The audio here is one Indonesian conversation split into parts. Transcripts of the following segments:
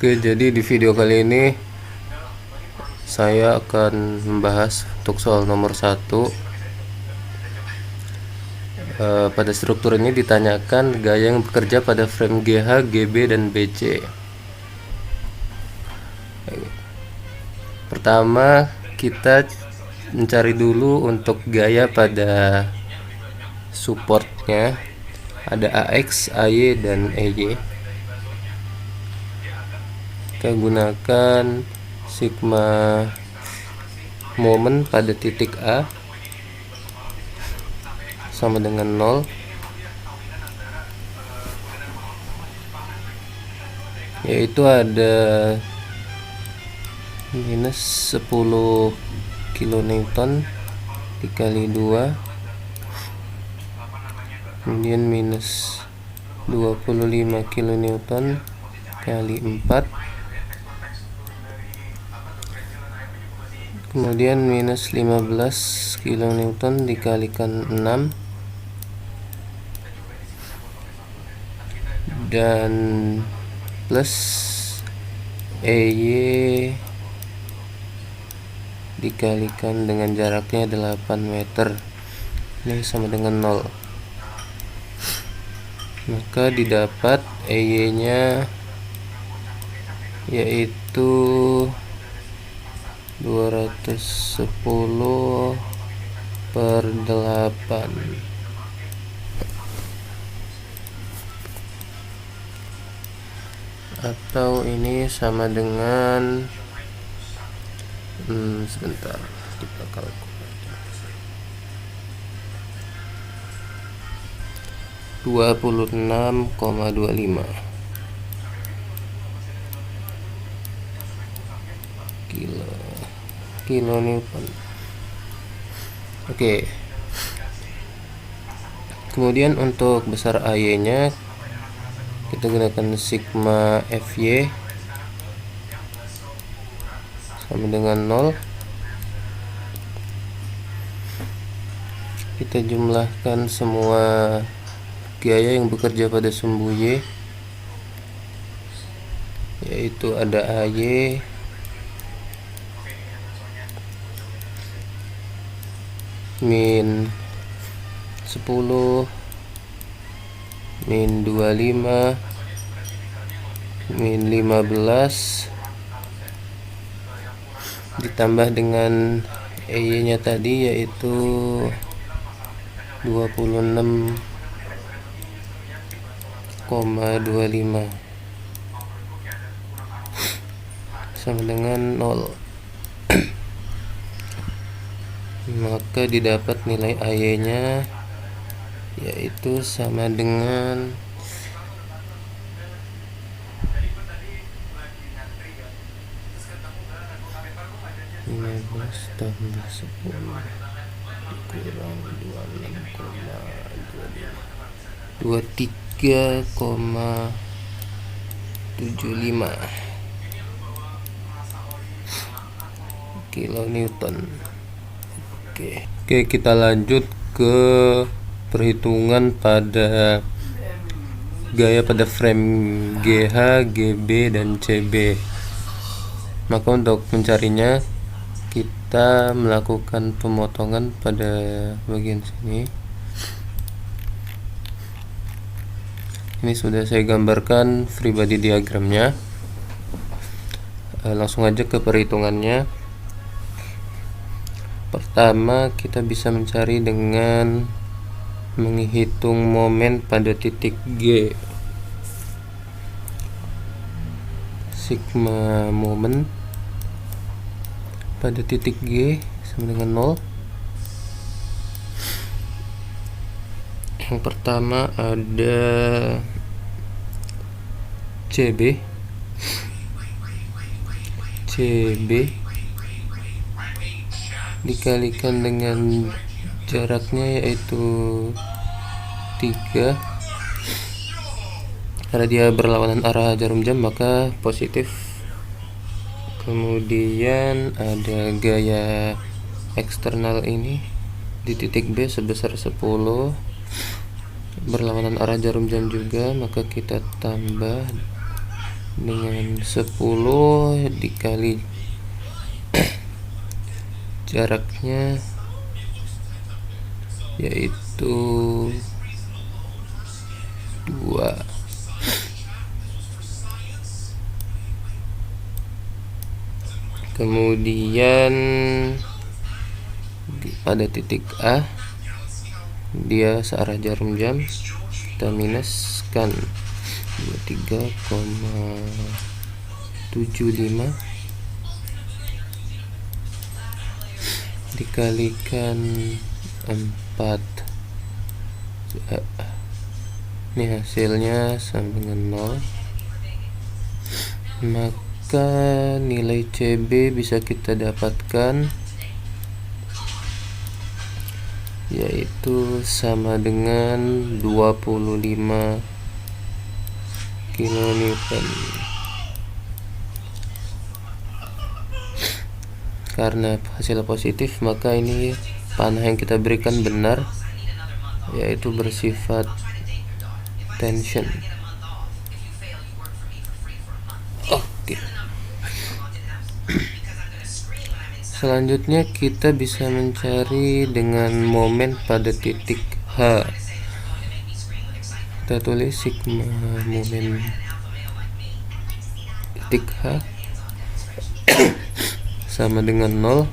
Oke, jadi di video kali ini saya akan membahas untuk soal nomor 1. Pada struktur ini ditanyakan gaya yang bekerja pada frame GH, GB, dan BC. Pertama, kita mencari dulu untuk gaya pada supportnya. Ada AX, AY, dan EY. Kita gunakan sigma momen pada titik A sama dengan 0, yaitu ada minus 10 kN dikali 2, kemudian minus 25 kN kali 4, kemudian minus 15 kN dikalikan 6, dan plus EY dikalikan dengan jaraknya 8 meter, ini sama dengan 0. Maka didapat EY nya yaitu 210/8, atau ini sama dengan sebentar, kita kalkulasi 26,25 kilonewton. Oke. Kemudian untuk besar AY nya kita gunakan sigma FY sama dengan 0. Kita jumlahkan semua gaya yang bekerja pada sumbu Y, yaitu ada AY, min 10, min 25, min 15, ditambah dengan EY nya tadi yaitu 26,25 sama dengan 0. Maka didapat nilai AY nya yaitu sama dengan 15 tambah 10 kurang 23,75 kilonewton. Oke, kita lanjut ke perhitungan pada gaya pada frame GH, GB, dan CB. Maka untuk mencarinya kita melakukan pemotongan pada bagian sini. Ini sudah saya gambarkan free body diagramnya. Langsung aja ke perhitungannya. Pertama, kita bisa mencari dengan menghitung momen pada titik G. Sigma momen pada titik G sama dengan 0. Yang pertama ada CB dikalikan dengan jaraknya yaitu 3. Karena dia berlawanan arah jarum jam maka positif. Kemudian ada gaya eksternal ini di titik B sebesar 10, berlawanan arah jarum jam juga, maka kita tambah dengan 10 dikali jaraknya, yaitu 2. Kemudian pada titik A dia searah jarum jam, kita minuskan 23,75 dikalikan 4. Ini hasilnya sama dengan 0. Maka nilai CB bisa kita dapatkan yaitu sama dengan 25 kilonewton. Karena hasil positif, maka ini panah yang kita berikan benar, yaitu bersifat tension. Oke. Selanjutnya kita bisa mencari dengan momen pada titik H. Kita tulis sigma momen titik H sama dengan 0.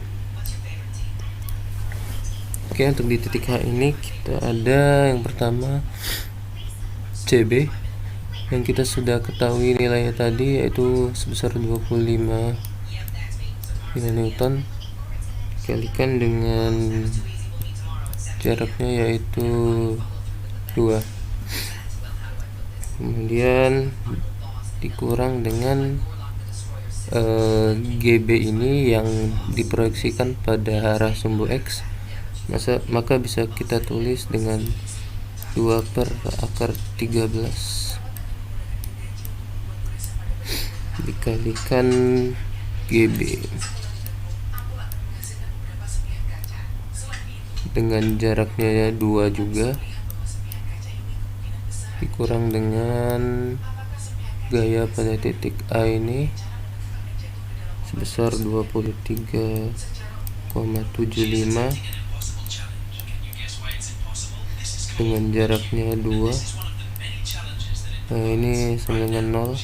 Oke, untuk di titik H ini kita ada yang pertama CB yang kita sudah ketahui nilainya tadi, yaitu sebesar 25 kilonewton dikalikan dengan jaraknya yaitu 2, kemudian dikurang dengan GB ini yang diproyeksikan pada arah sumbu X, maka bisa kita tulis dengan 2/13 dikalikan GB dengan jaraknya 2 juga, dikurang dengan gaya pada titik A ini sebesar 23,75 dengan jaraknya 2. Nah, ini sama dengan 0.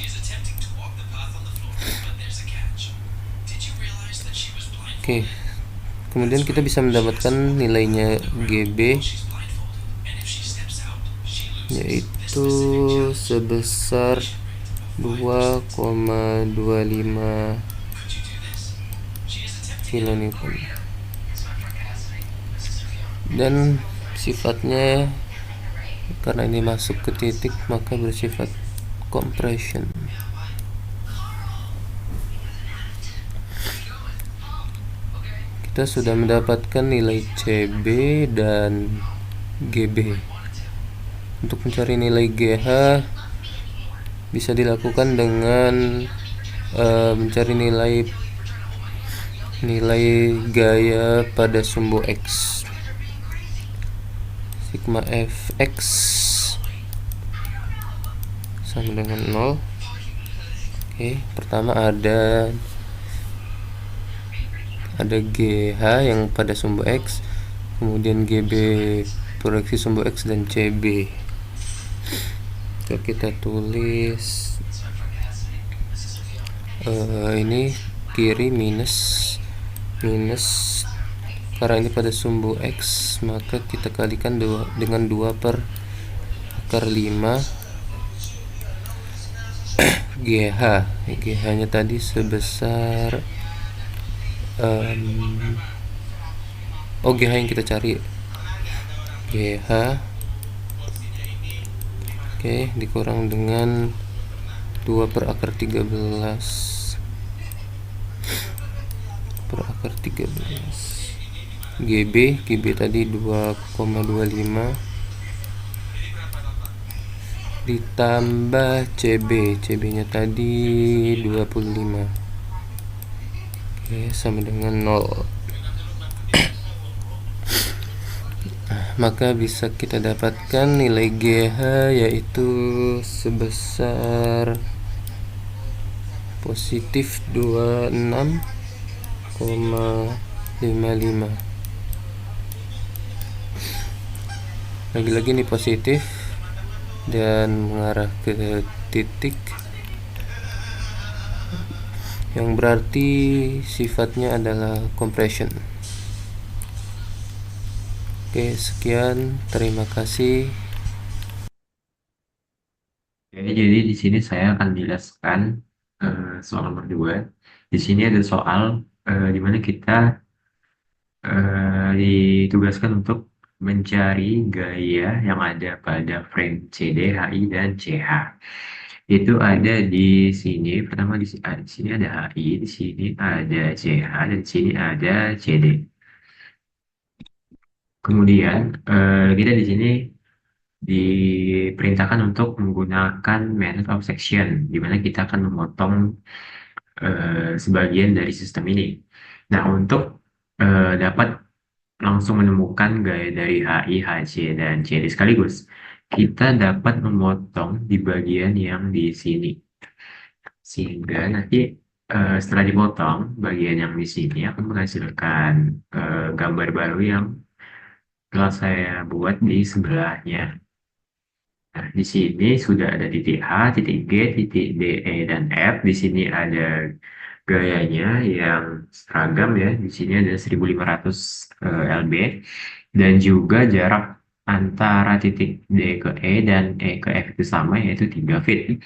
Oke, kemudian kita bisa mendapatkan nilainya GB yaitu sebesar 2,25 kilonewton, dan sifatnya karena ini masuk ke titik maka bersifat compression. Kita sudah mendapatkan nilai CB dan GB. Untuk mencari nilai GH bisa dilakukan dengan mencari nilai gaya pada sumbu X. Sigma Fx sama dengan 0. Oke, pertama ada GH yang pada sumbu X, kemudian GB proyeksi sumbu X, dan CB. Jadi kita tulis ini kiri minus karena ini pada sumbu X, maka kita kalikan dengan 2/5 GH. GH nya tadi sebesar GH yang kita cari GH, oke, dikurang dengan 2/13 GB tadi 2,25 ditambah CB nya tadi 25, oke, sama dengan 0. Maka bisa kita dapatkan nilai GH yaitu sebesar positif 26,55. Lagi-lagi ini positif dan mengarah ke titik yang berarti sifatnya adalah compression. Oke, sekian, terima kasih. Oke, jadi di sini saya akan menjelaskan soal nomor 2. Di sini ada soal di mana kita ditugaskan untuk mencari gaya yang ada pada frame CD, HI, dan CH. Itu ada di sini. Pertama di sini ada HI, di sini ada CH, dan di sini ada CD. Kemudian kita di sini diperintahkan untuk menggunakan method of section, di mana kita akan memotong sebagian dari sistem ini. Nah, untuk dapat langsung menemukan gaya dari HI, HC, dan CD sekaligus, kita dapat memotong di bagian yang di sini. Sehingga nanti setelah dipotong, bagian yang di sini akan menghasilkan gambar baru yang telah saya buat di sebelahnya. Nah, di sini sudah ada titik H, titik G, titik D, E, dan F. Di sini ada gayanya yang seragam ya. Di sini ada 1500 lb dan juga jarak antara titik D ke E dan E ke F itu sama yaitu 3 feet.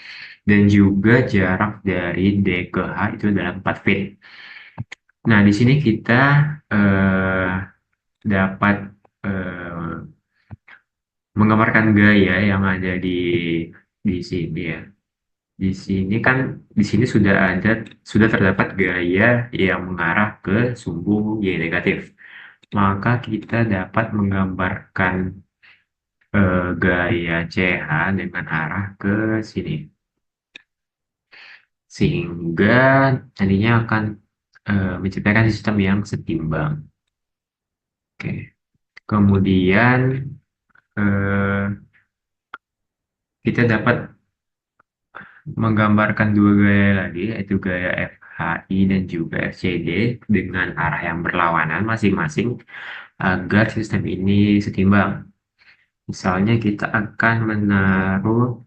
Dan juga jarak dari D ke H itu adalah 4 feet. Nah, di sini kita eh, dapat eh, menggambarkan gaya yang ada di sini ya. Di sini kan di sini sudah terdapat gaya yang mengarah ke sumbu Y negatif. Maka kita dapat menggambarkan gaya CH dengan arah ke sini. Sehingga nantinya akan menciptakan sistem yang setimbang. Oke. Kemudian eh, kita dapat menggambarkan dua gaya lagi, yaitu gaya FHI dan juga FCD dengan arah yang berlawanan masing-masing agar sistem ini setimbang. Misalnya kita akan menaruh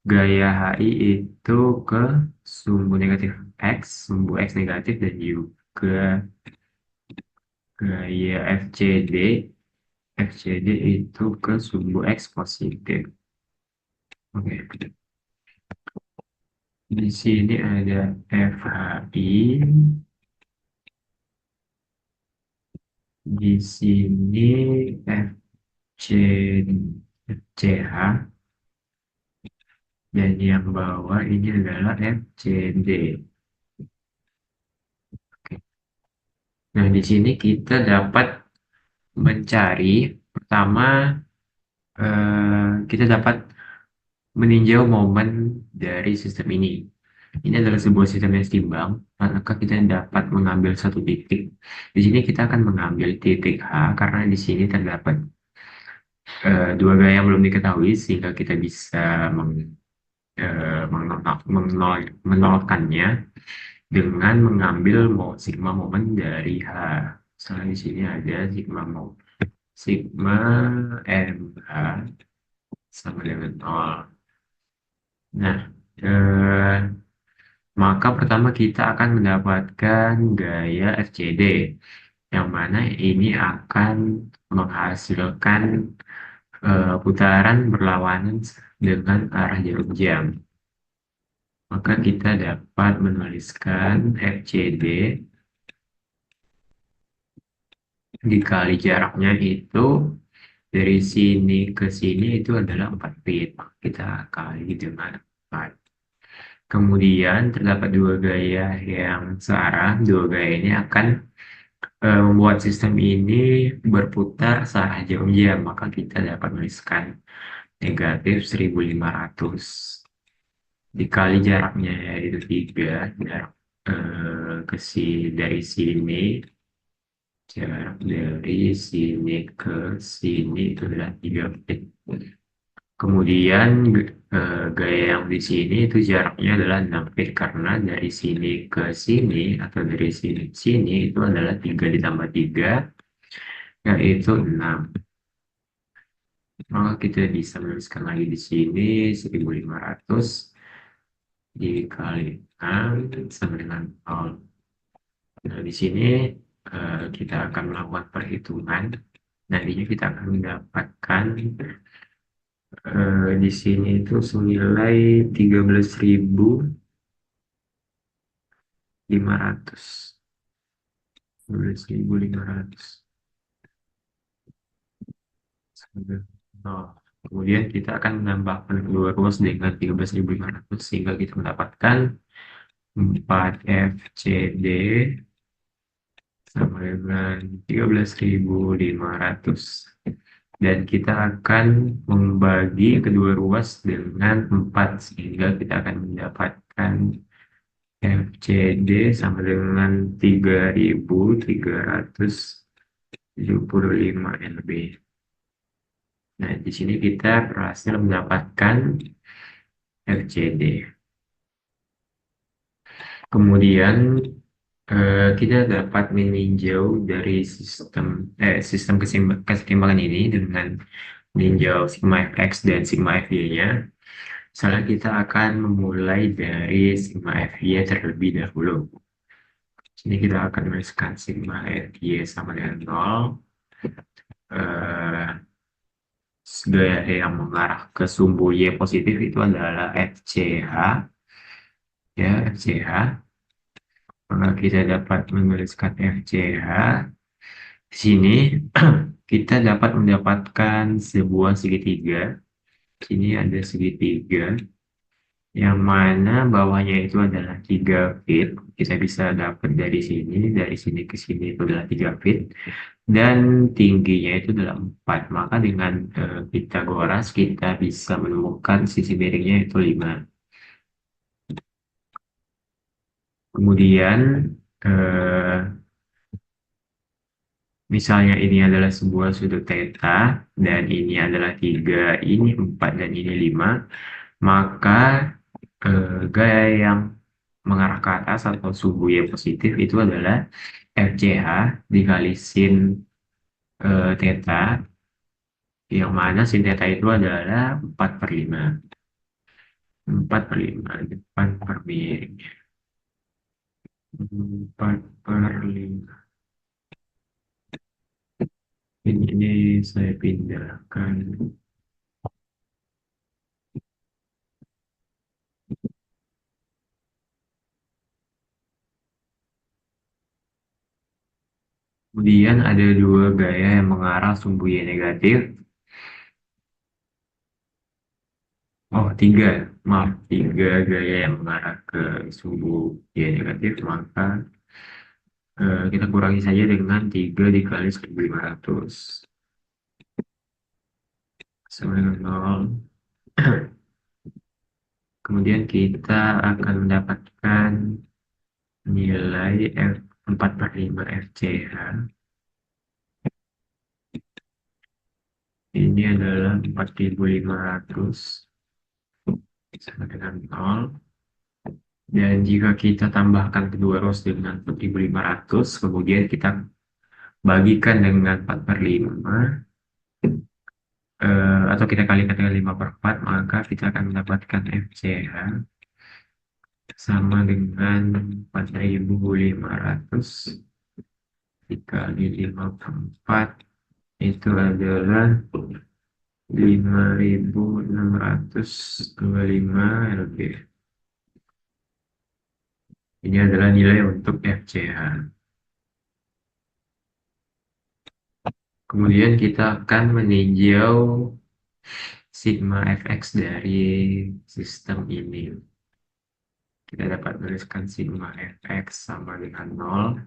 gaya HI itu ke sumbu negatif X, sumbu X negatif, dan juga gaya FCD itu ke sumbu X positif. Oke. Di sini ada FHI, di sini FC, FCH, dan yang bawah ini adalah FCD. Oke. Nah, di sini kita dapat mencari, pertama, kita dapat meninjau momen dari sistem ini. Ini adalah sebuah sistem yang setimbang, maka kita dapat mengambil satu titik. Di sini kita akan mengambil titik H, karena di sini terdapat dua gaya yang belum diketahui, sehingga kita bisa menolakkannya dengan mengambil sigma momen dari H. Misalnya di sini ada sigma MH sama dengan 0. Nah, eh, maka pertama kita akan mendapatkan gaya FCD, yang mana ini akan menghasilkan putaran berlawanan dengan arah jarum jam. Maka kita dapat menuliskan FCD dikali jaraknya itu dari sini ke sini itu adalah 4 feet. Maka kita kali dengan 4. Kemudian terdapat dua gaya yang searah. Dua gaya ini akan membuat sistem ini berputar searah jarum jam. Maka kita dapat menuliskan negatif 1500 dikali jaraknya yaitu 3, jarak dari sini, jarak dari sini ke sini itu adalah 3 feet. Kemudian gaya yang di sini itu jaraknya adalah 6 feet karena dari sini ke sini atau dari sini ke sini itu adalah 3 ditambah 3 yaitu 6. Maka kita bisa menuliskan lagi di sini 1500 dikali 6 sama dengan 0. Nah, di sini kita akan melakukan perhitungan. Nantinya kita akan mendapatkan di sini itu senilai 13.500. 13.500. Nah, kemudian kita akan menambahkan kedua ruas dengan 13.500 sehingga kita mendapatkan 4 FCD sama dengan 13.500. Dan kita akan membagi kedua ruas dengan 4 sehingga kita akan mendapatkan FCD sama dengan 3.375 NB. Nah, di sini kita berhasil mendapatkan FCD. Kemudian kita dapat meninjau dari sistem kesetimbangan ini dengan meninjau sigma fx dan sigma fy-nya. Misalnya kita akan memulai dari sigma fy terlebih dahulu. Sini kita akan menuliskan sigma fy sama dengan 0. Gaya yang mengarah ke sumbu Y positif itu adalah FCH. Ya, FCH. Maka kita dapat menuliskan FCH. Di sini kita dapat mendapatkan sebuah segitiga. Sini ada segitiga yang mana bawahnya itu adalah 3 feet. Kita bisa dapat dari sini ke sini itu adalah 3 feet. Dan tingginya itu adalah 4. Maka dengan Pitagoras kita bisa menemukan sisi miringnya itu 5. Kemudian misalnya ini adalah sebuah sudut theta dan ini adalah 3, ini 4 dan ini 5, maka gaya yang mengarah ke atas atau sumbu Y positif itu adalah FCH dikali sin theta, yang mana sin theta itu adalah 4 per 5. 4 per 5, depan per miring. 4 per 5. Ini saya pindahkan. Kemudian ada dua gaya yang mengarah sumbu Y negatif. Oh, tiga. Maaf, tiga gaya yang mengarah ke sumbu Y negatif. Maka kita kurangi saja dengan 3 dikali 1.500. Sama dengan 0. Kemudian kita akan mendapatkan nilai F4 per 5 FCH. Ini adalah 4.500 sama dengan 0. Dan jika kita tambahkan kedua ruas dengan 4.500, kemudian kita bagikan dengan 4 per 5, atau kita kalikan dengan 5 per 4, maka kita akan mendapatkan FCH sama dengan 4.500 dikali 5 per 4, itu adalah 5.625 LB. Ini adalah nilai untuk FCH. Kemudian kita akan meninjau sigma fx dari sistem ini. Kita dapat menuliskan sigma fx sama dengan 0.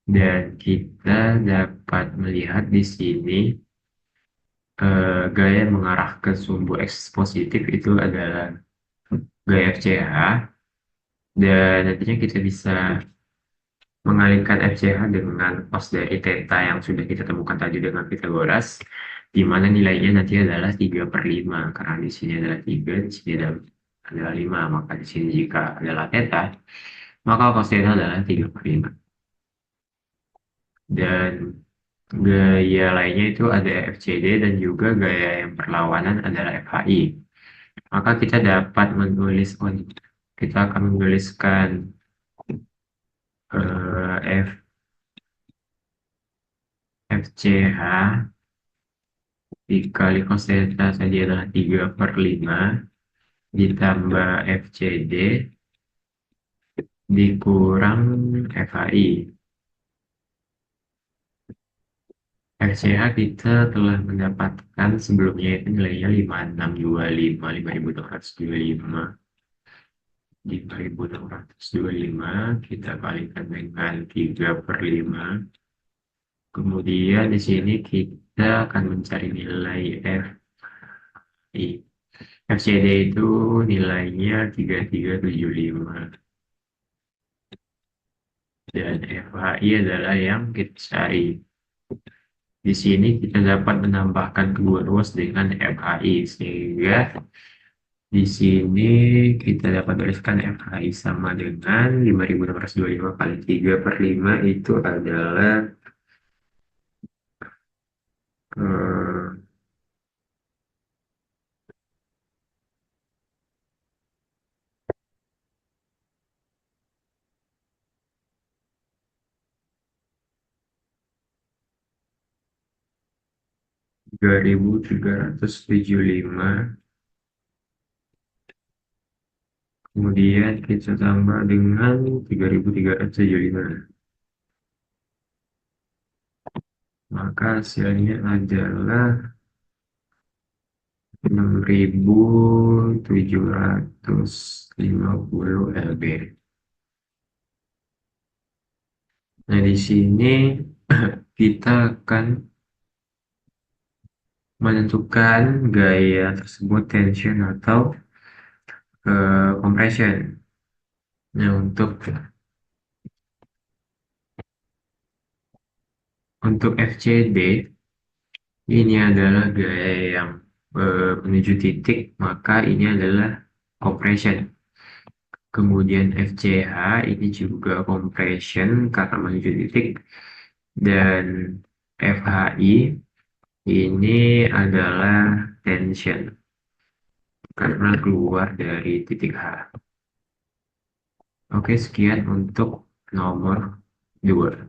Dan kita dapat melihat di sini gaya mengarah ke sumbu X positif itu adalah gaya FCH. Dan nantinya kita bisa mengalihkan FCH dengan cos dari theta yang sudah kita temukan tadi dengan Pythagoras. di mana nilainya nanti adalah 3/5, karena di sini adalah 3, di sini adalah 5, maka di sini jika adalah theta, maka cos theta adalah 3/5. Dan gaya lainnya itu ada FCD dan juga gaya yang berlawanan adalah FHI. Maka kita dapat menulis, kita akan menuliskan F, FCH dikali cos theta tadi adalah 3/5 ditambah FCD dikurang FHI. FCH kita telah mendapatkan sebelumnya itu nilainya 5625, 5625. 5625 kita kalikan dengan 3/5. Kemudian di sini kita akan mencari nilai FI. FCD itu nilainya 3375. Dan FHI adalah yang kita cari. Di sini kita dapat menambahkan kedua ruas dengan FHI, sehingga di sini kita dapat tuliskan FHI sama dengan 5625 kali 3/5 itu adalah 3375. Kemudian kita tambah dengan 3375. Maka hasilnya adalah 6750 lb. Nah, di sini kita akan menentukan gaya tersebut tension atau compression. Nah, untuk FCD ini adalah gaya yang menuju titik, maka ini adalah compression. Kemudian FCH ini juga compression karena menuju titik, dan FHI ini adalah tension karena keluar dari titik H. Oke, sekian untuk nomor 2.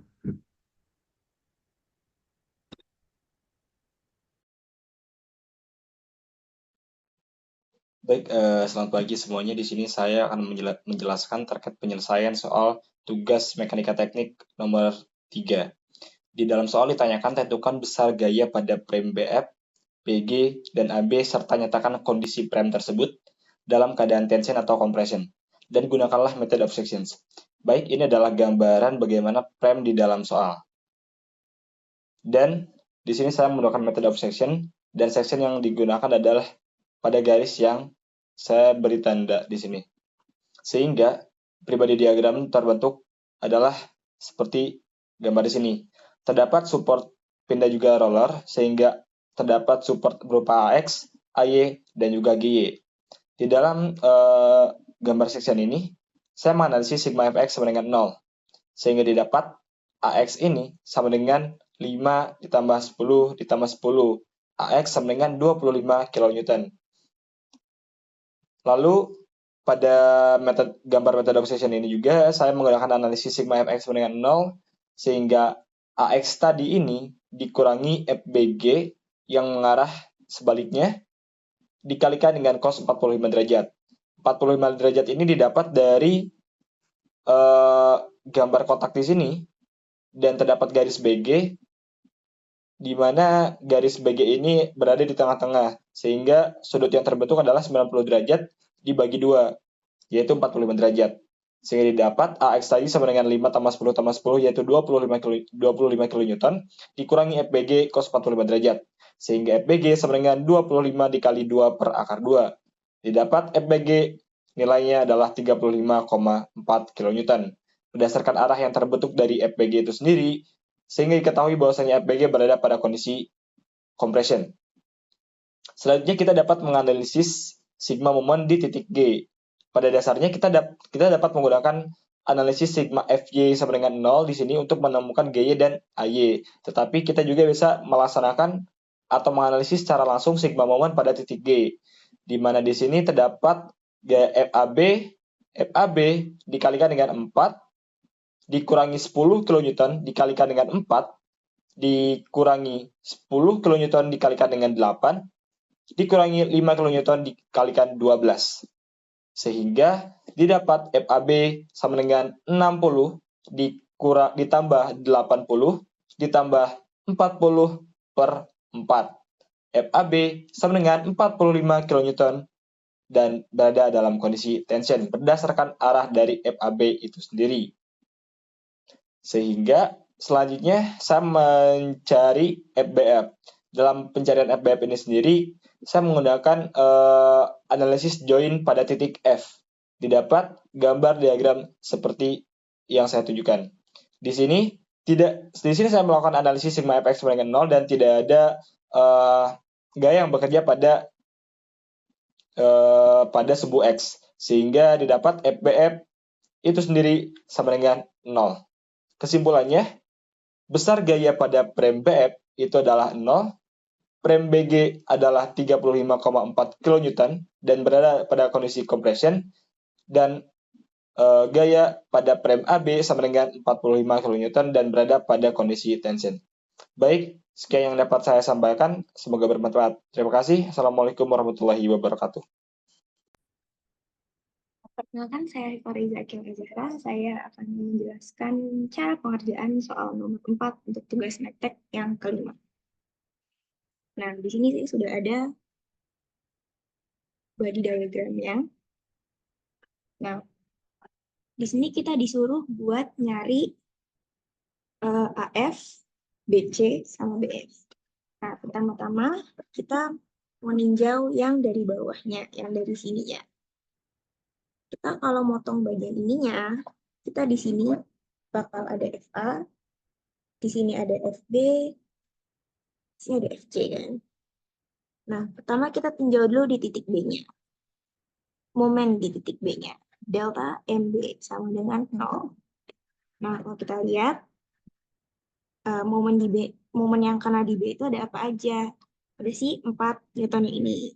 Baik, selamat pagi semuanya. Di sini saya akan menjelaskan terkait penyelesaian soal tugas mekanika teknik nomor 3. Di dalam soal ditanyakan tentukan besar gaya pada frame BF, PG, dan AB serta nyatakan kondisi frame tersebut dalam keadaan tension atau compression. Dan gunakanlah method of sections. Baik, ini adalah gambaran bagaimana frame di dalam soal. Dan di sini saya menggunakan method of section, dan section yang digunakan adalah pada garis yang saya beri tanda di sini. Sehingga pribadi diagram terbentuk adalah seperti gambar di sini. Terdapat support pindah juga roller, sehingga terdapat support berupa AX, AY, dan juga GY. Di dalam gambar section ini, saya menganalisis sigma fx sama dengan 0, sehingga didapat AX ini sama dengan 5 ditambah 10 ditambah 10. AX sama dengan 25 kN. Lalu pada gambar method of section ini juga saya menggunakan analisis sigma fx sama dengan 0, sehingga AX tadi ini dikurangi FBG yang mengarah sebaliknya dikalikan dengan cos 45 derajat. 45 derajat ini didapat dari gambar kotak di sini, dan terdapat garis BG, di mana garis BG ini berada di tengah-tengah, sehingga sudut yang terbentuk adalah 90 derajat dibagi 2, yaitu 45 derajat. Sehingga didapat AX tadi sama dengan 5 tambah 10 tambah 10, yaitu 25 kN, dikurangi FBG cos 45 derajat. Sehingga FBG sama dengan 25 dikali 2 per akar 2. Didapat FBG nilainya adalah 35,4 kN. Berdasarkan arah yang terbentuk dari FBG itu sendiri, sehingga diketahui bahwasanya FBG berada pada kondisi compression. Selanjutnya kita dapat menganalisis sigma moment di titik G. Pada dasarnya kita dapat menggunakan analisis sigma Fy sama dengan 0 di sini untuk menemukan Gy dan Ay. Tetapi kita juga bisa melaksanakan atau menganalisis secara langsung sigma moment pada titik G. Di mana di sini terdapat gaya FAB dikalikan dengan 4 dikurangi 10 kN dikalikan dengan 4 dikurangi 10 kN dikalikan dengan 8 dikurangi 5 kN dikalikan 12. Sehingga didapat FAB sama dengan 60 ditambah 80 ditambah 40 per 4. FAB sama dengan 45 kN dan berada dalam kondisi tension berdasarkan arah dari FAB itu sendiri. Sehingga selanjutnya saya mencari FBF. Dalam pencarian FBF ini sendiri, saya menggunakan analisis join pada titik F. Didapat gambar diagram seperti yang saya tunjukkan. Di sini saya melakukan analisis sigma fx sama dengan 0 dan tidak ada gaya yang bekerja pada subu X, sehingga didapat FBF itu sendiri sama dengan 0. Kesimpulannya, besar gaya pada frame BF itu adalah 0, frame BG adalah 35,4 kN dan berada pada kondisi compression, dan gaya pada frame AB sama dengan 45 kN dan berada pada kondisi tension. Baik, sekian yang dapat saya sampaikan. Semoga bermanfaat. Terima kasih. Assalamualaikum warahmatullahi wabarakatuh. Perkenalkan, saya Riko Riza Zahra. Saya akan menjelaskan cara pengerjaan soal nomor 4 untuk tugas medtek yang kelima. Nah, di sini sudah ada body diagramnya. Nah, di sini kita disuruh buat nyari AF, BC, sama BF. Nah, pertama-tama kita meninjau yang dari bawahnya, yang dari sini ya. Kita kalau motong bagian ininya, kita di sini bakal ada FA, di sini ada FB, di sini ada FC kan. Nah, pertama kita tinjau dulu di titik B-nya. Momen di titik B-nya. Delta MB sama dengan 0. Nah, kalau kita lihat, momen yang kena di B itu ada apa aja? Ada si 4 Newton ini.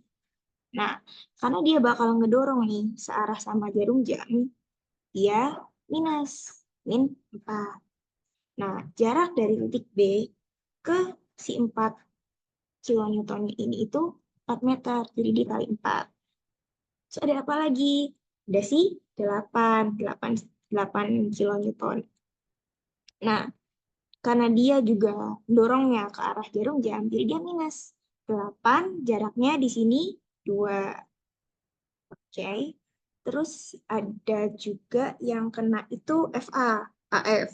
Nah, karena dia bakal ngedorong nih searah sama jarum jam, dia min 4. Nah, jarak dari titik B ke si 4 kilonewton ini itu 4 meter, jadi dikali 4. Terus ada apa lagi? Ada si 8 kilonewton. Nah, karena dia juga dorongnya ke arah jarum jam, jadi dia minus 8, jaraknya di sini 2. Oke. Terus ada juga yang kena itu FA, AF.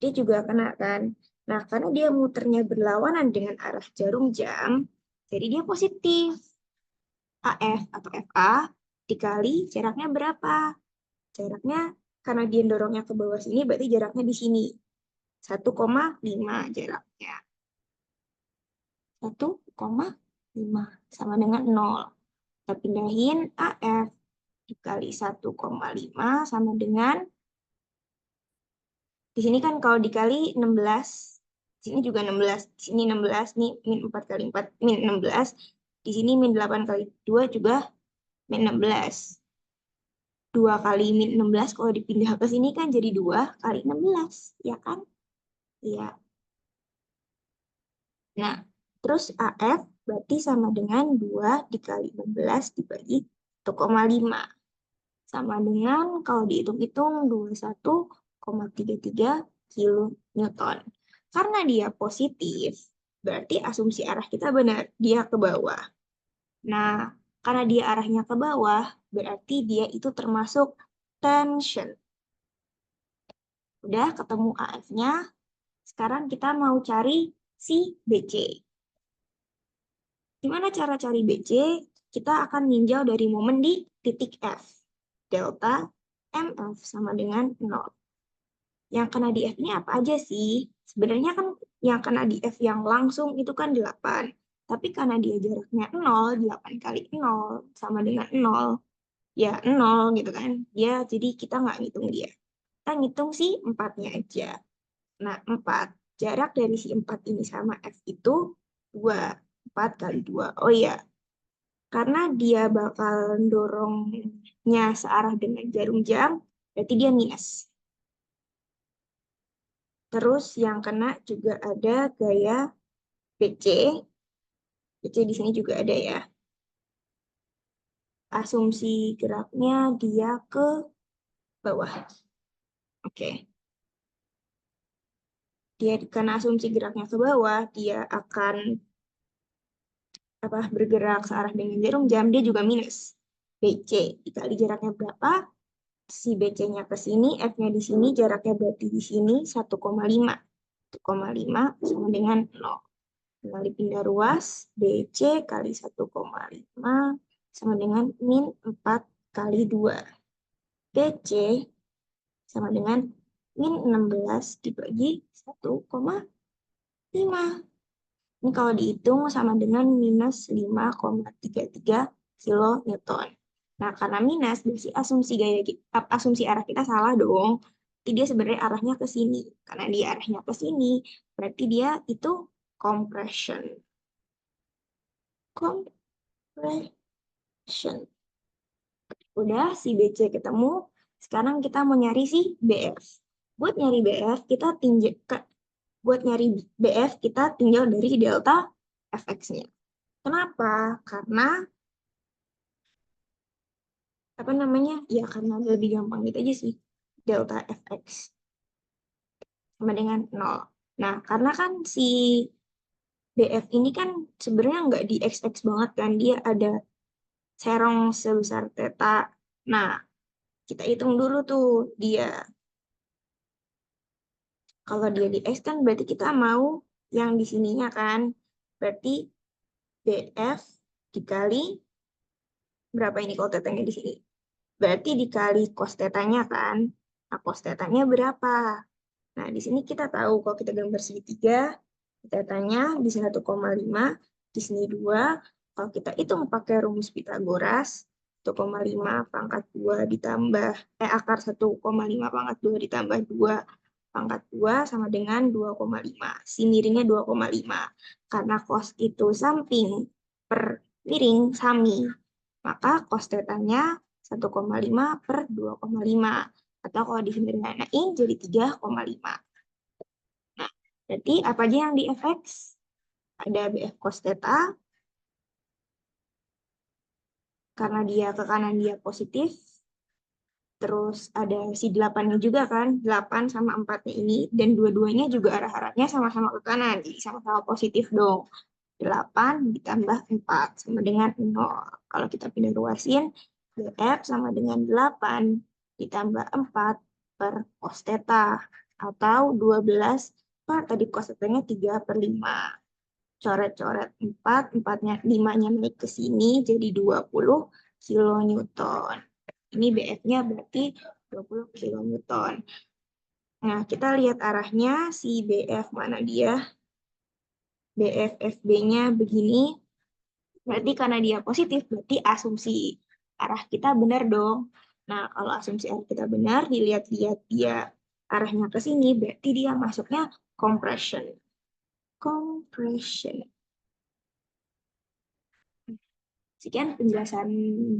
Dia juga kena kan. Nah, karena dia muternya berlawanan dengan arah jarum jam, jadi dia positif. AF atau FA dikali jaraknya berapa? Jaraknya, karena dia dorongnya ke bawah sini, berarti jaraknya di sini. 1,5 jaraknya. 1,5 sama dengan 0. Kita pindahin AF dikali 1,5 sama dengan, di sini kan kalau dikali 16, di sini juga 16, di sini 16, nih min 4 kali 4, min 16, di sini min 8 kali 2 juga min 16. 2 kali min 16 kalau dipindah ke sini kan jadi 2 kali 16, ya kan? Iya. Nah, terus AF berarti sama dengan 2 dikali 16 dibagi 1,5. Sama dengan kalau dihitung-hitung 21,33 kilonewton. Karena dia positif, berarti asumsi arah kita benar, dia ke bawah. Nah, karena dia arahnya ke bawah, berarti dia itu termasuk tension. Udah ketemu AF-nya, sekarang kita mau cari si BC. Gimana cara cari BC? Kita akan ninjau dari momen di titik F. Delta MF sama dengan 0. Yang kena di F ini apa aja sih? Sebenarnya kan yang kena di F yang langsung itu kan 8. Tapi karena dia jaraknya 0, 8 kali 0 sama dengan 0. Ya 0 gitu kan. Jadi kita nggak ngitung dia. Kita ngitung si 4-nya aja. Nah, 4. Jarak dari si 4 ini sama F itu 2. 4 kali 2. Oh iya, karena dia bakal dorongnya searah dengan jarum jam, berarti dia minus. Terus yang kena juga ada gaya BC. BC di sini juga ada ya. Asumsi geraknya dia ke bawah. Oke. Dia karena asumsi geraknya ke bawah, dia akan bergerak searah dengan jarum jam, dia juga minus. BC dikali jaraknya berapa? Si BC-nya ke sini, F-nya di sini, jaraknya berarti di sini 1,5. 1,5 sama dengan 0. Kembali pindah ruas, BC kali 1,5 sama dengan min 4 kali 2. BC sama dengan min 16 dibagi 1,5. Ini kalau dihitung sama dengan minus 5,33 kilonewton. Nah, karena minus, berarti asumsi arah kita salah dong. Jadi dia sebenarnya arahnya ke sini. Karena dia arahnya ke sini, berarti dia itu compression. Compression. Udah, si BC ketemu. Sekarang kita mau nyari si BF. Buat nyari BF, kita tinjau dari delta Fx-nya. Kenapa? Karena karena lebih gampang gitu aja sih. Delta Fx sama dengan 0. Nah, karena kan si BF ini kan sebenarnya nggak di XX banget kan. Dia ada serong sebesar theta. Nah, kita hitung dulu tuh dia. Kalau dia di X kan berarti kita mau yang di sininya kan. Berarti BF dikali berapa ini kalau tetanya di sini? Berarti dikali cos tetanya kan. Nah, cos tetanya berapa? Nah, di sini kita tahu kalau kita gambar segitiga, tetanya di sini 1,5, di sini 2. Kalau kita hitung pakai rumus Pitagoras, 1,5 pangkat 2 ditambah, akar 1,5 pangkat 2 ditambah 2 pangkat 2 sama dengan 2,5. Si miringnya 2,5. Karena cos itu samping per miring sami, maka cos tetanya 1,5 per 2,5. Atau kalau disederhanain jadi 3,5. Nah, berarti apa aja yang di fx? Ada BF cos theta, karena dia ke kanan dia positif. Terus ada si 8-nya juga kan, 8 sama 4-nya ini, dan dua-duanya juga arah-arahnya sama-sama ke kanan, jadi sama-sama positif dong. 8 ditambah 4 sama dengan 0. Kalau kita pindah ruasin, BF sama dengan 8 ditambah 4 per cos theta, atau 12 per tadi cos theta-nya 3/5. Coret-coret 4, 4-nya 5-nya naik ke sini jadi 20 kilonewton. Ini BF-nya berarti 20 kilonewton. Nah, kita lihat arahnya si BF mana dia? BF FB-nya begini. Berarti karena dia positif, berarti asumsi arah kita benar dong. Nah, kalau asumsi arah kita benar, dilihat-lihat dia arahnya ke sini, berarti dia masuknya compression. Compression. Sekian penjelasan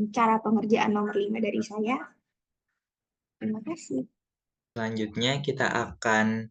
cara pengerjaan nomor 5 dari saya. Terima kasih. Selanjutnya kita akan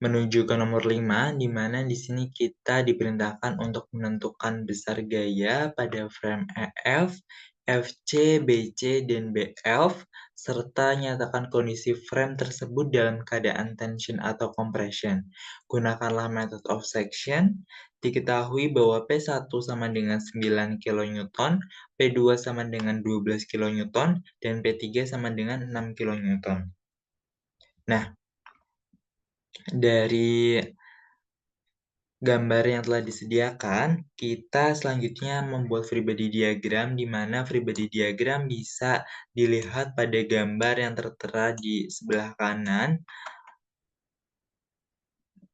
menuju ke nomor 5, di mana di sini kita diperintahkan untuk menentukan besar gaya pada frame EF, FC, BC, dan BF, serta nyatakan kondisi frame tersebut dalam keadaan tension atau compression. Gunakanlah method of section. Diketahui bahwa P1 sama dengan 9 kN, P2 sama dengan 12 kN, dan P3 sama dengan 6 kN. Nah, dari gambar yang telah disediakan, kita selanjutnya membuat free body diagram, di mana free body diagram bisa dilihat pada gambar yang tertera di sebelah kanan.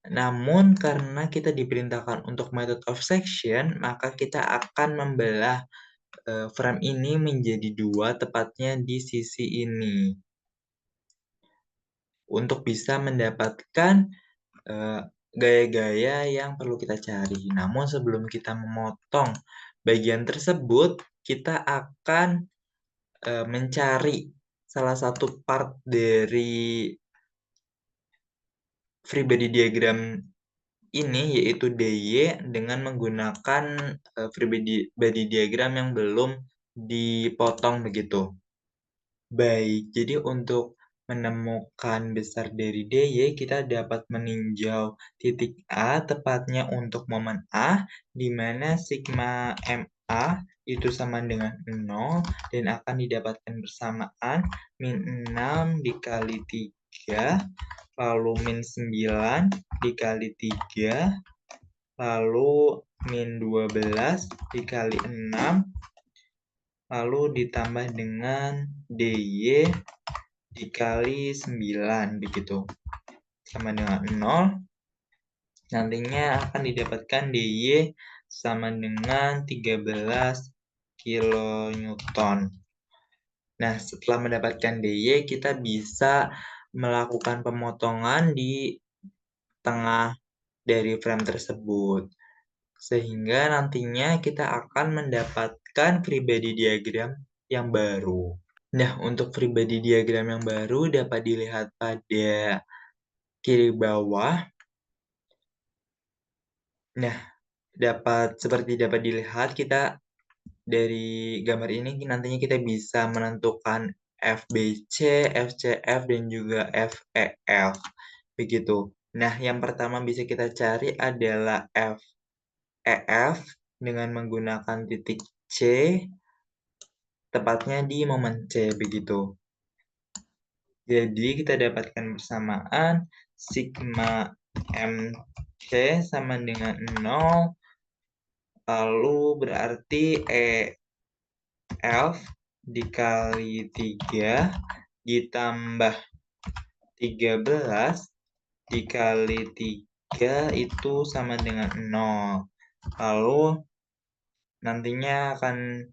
Namun karena kita diperintahkan untuk method of section, maka kita akan membelah frame ini menjadi dua, tepatnya di sisi ini. Untuk bisa mendapatkan gaya-gaya yang perlu kita cari. Namun sebelum kita memotong bagian tersebut, kita akan mencari salah satu part dari free body diagram ini, yaitu DY, dengan menggunakan free body diagram yang belum dipotong begitu. Baik, jadi untuk menemukan besar dari DY, kita dapat meninjau titik A, tepatnya untuk momen A, di mana sigma MA itu sama dengan 0, dan akan didapatkan bersamaan min 6 dikali 3, lalu min 9 dikali 3, lalu min 12 dikali 6, lalu ditambah dengan DY dikali 9 begitu, sama dengan 0. Nantinya akan didapatkan DY sama dengan 13 kilonewton. Nah, setelah mendapatkan DY, kita bisa melakukan pemotongan di tengah dari frame tersebut. Sehingga nantinya kita akan mendapatkan free body diagram yang baru. Nah, untuk free body diagram yang baru dapat dilihat pada kiri bawah. Nah, seperti dapat dilihat, kita dari gambar ini nantinya kita bisa menentukan FBC, FCF, dan juga FEF. Begitu. Nah, yang pertama bisa kita cari adalah FEF dengan menggunakan titik C, tepatnya di momen C, begitu. Jadi kita dapatkan bersamaan sigma MC sama dengan 0, lalu berarti EF dikali 3 ditambah 13 dikali 3 itu sama dengan 0. Lalu nantinya akan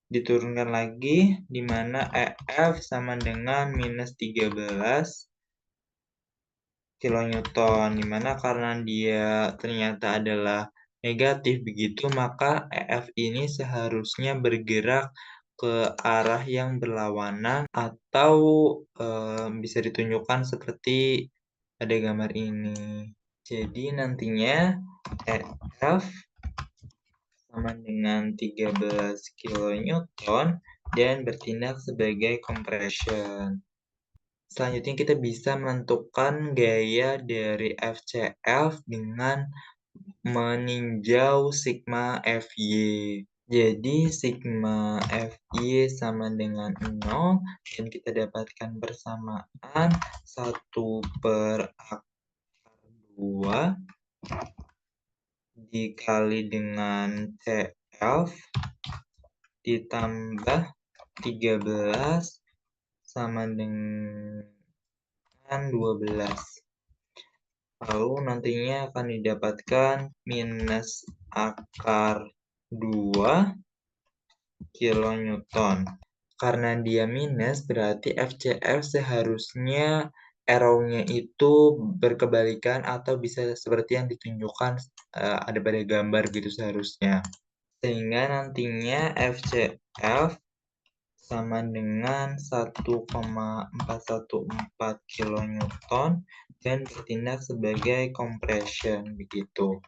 diturunkan lagi, di mana EF sama dengan minus 13 kilonewton, di mana karena dia ternyata adalah negatif begitu, maka EF ini seharusnya bergerak ke arah yang berlawanan, atau bisa ditunjukkan seperti pada gambar ini. Jadi nantinya EF sama dengan 13 kilonewton dan bertindak sebagai compression. Selanjutnya kita bisa menentukan gaya dari FCF dengan meninjau sigma FY. Jadi sigma FY sama dengan 0, dan kita dapatkan bersamaan 1/2 dikali dengan CF ditambah 13 sama dengan 12. Lalu nantinya akan didapatkan minus akar 2 kilonewton. Karena dia minus, berarti FCF seharusnya arrow-nya itu berkebalikan, atau bisa seperti yang ditunjukkan ada pada gambar gitu seharusnya. Sehingga nantinya FCF sama dengan 1,414 kilonewton dan bertindak sebagai compression begitu.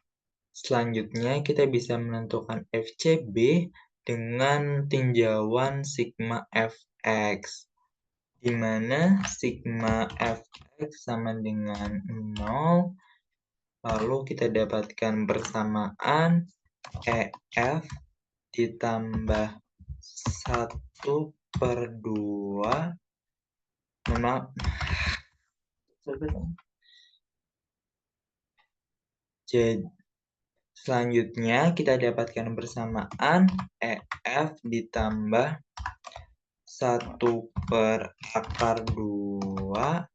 Selanjutnya kita bisa menentukan FCB dengan tinjauan sigma Fx, di mana sigma Fx sama dengan 0, lalu kita dapatkan bersamaan EF ditambah 1/2. Maaf. Jadi selanjutnya kita dapatkan bersamaan EF ditambah 1/2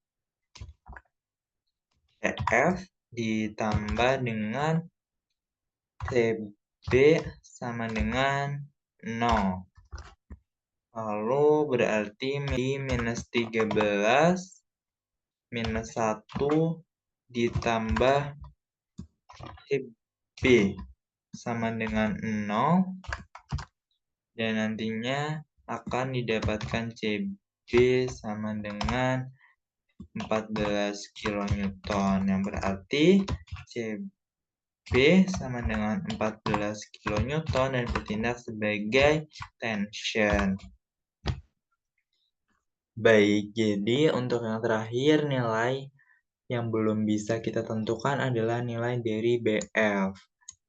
EF ditambah dengan CB sama dengan 0. Lalu berarti minus 13 minus 1 ditambah CB sama dengan 0. Dan nantinya akan didapatkan CB sama dengan 14 kilonewton. Yang berarti CB sama dengan 14 kilonewton dan bertindak sebagai tension. Baik, jadi untuk yang terakhir nilai yang belum bisa kita tentukan adalah nilai dari BF.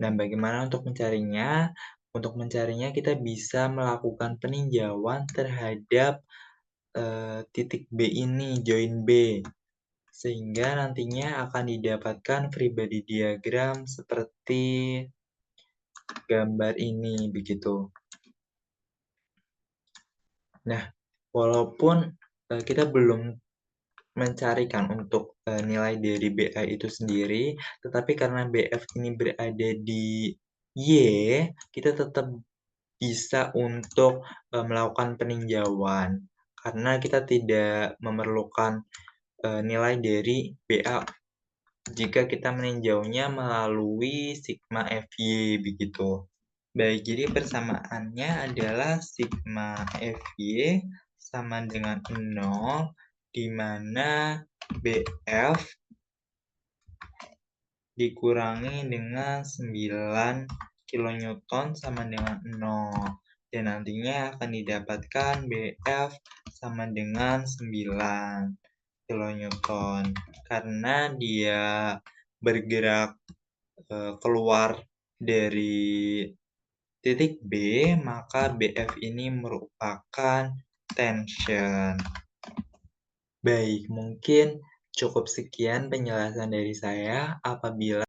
Nah, bagaimana untuk mencarinya? Untuk mencarinya kita bisa melakukan peninjauan terhadap titik B ini, join B. Sehingga nantinya akan didapatkan free body diagram seperti gambar ini, begitu. Nah, walaupun kita belum mencarikan untuk nilai dari BA itu sendiri, tetapi karena BF ini berada di Y, kita tetap bisa untuk melakukan peninjauan, karena kita tidak memerlukan nilai dari BA jika kita meninjaunya melalui sigma FY, begitu. Baik, jadi persamaannya adalah sigma FY sama dengan 0, di mana BF dikurangi dengan 9 kilonewton sama dengan 0. Dan nantinya akan didapatkan BF sama dengan 9 kilonewton. Karena dia bergerak keluar dari titik B, maka BF ini merupakan tension. Baik, mungkin cukup sekian penjelasan dari saya. Apabila